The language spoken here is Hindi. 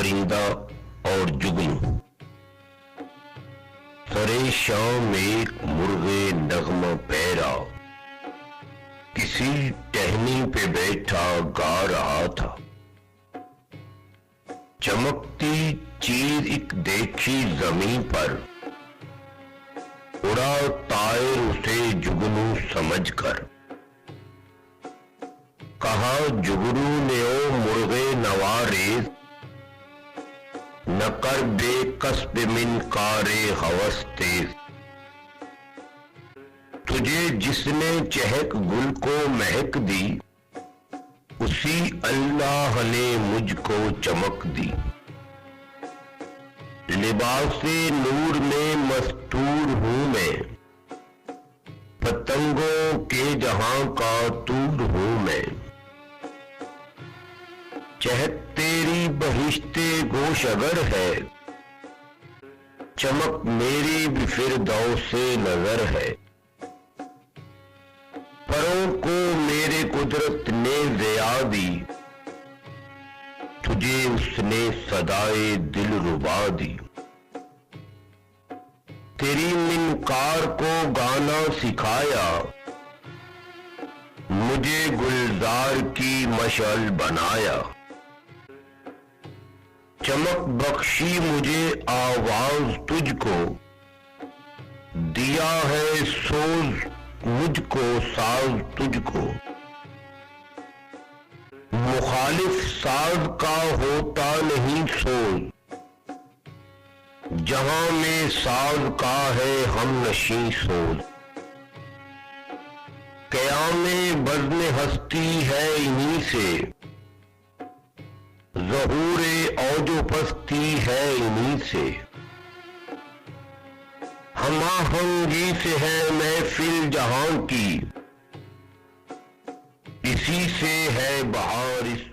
परिंदा और जुगनू। सरे शाम एक मुर्गे नगमा पैरा किसी टहनी पे बैठा गा रहा था। चमकती चीज एक देखी जमीन पर, उड़ा तायर उसे जुगनू समझकर। कहा जुगनू ने, ओ मुर्गे नवारेज, न कर बेकस्ब मिन कारे हवस तेज। तुझे जिसने चहक गुल को महक दी, उसी अल्लाह ने मुझको चमक दी। लिबासे नूर में मस्तूर हूं मैं, पतंगों के जहां का तूर हूं मैं। चहक तेरी बहिश्ते गोश अगर है, चमक मेरी भी फिरदौसे नजर है। परों को मेरे कुदरत ने ज़िया दी, तुझे उसने सदाए दिल रुबा दी। तेरी मिनकार को गाना सिखाया, मुझे गुलजार की मशाल बनाया। चमक बख्शी मुझे आवाज तुझको, दिया है सोज मुझको साज तुझको। मुखालिफ साज का होता नहीं सोज, जहां में साज का है हम नशी सोज। क़यामे बज़्म हस्ती है इन्हीं से, ज़हूरे औजो पस्ती है इन्हीं से। हमाहंगी से है महफिल जहां की, इसी से है बहार इस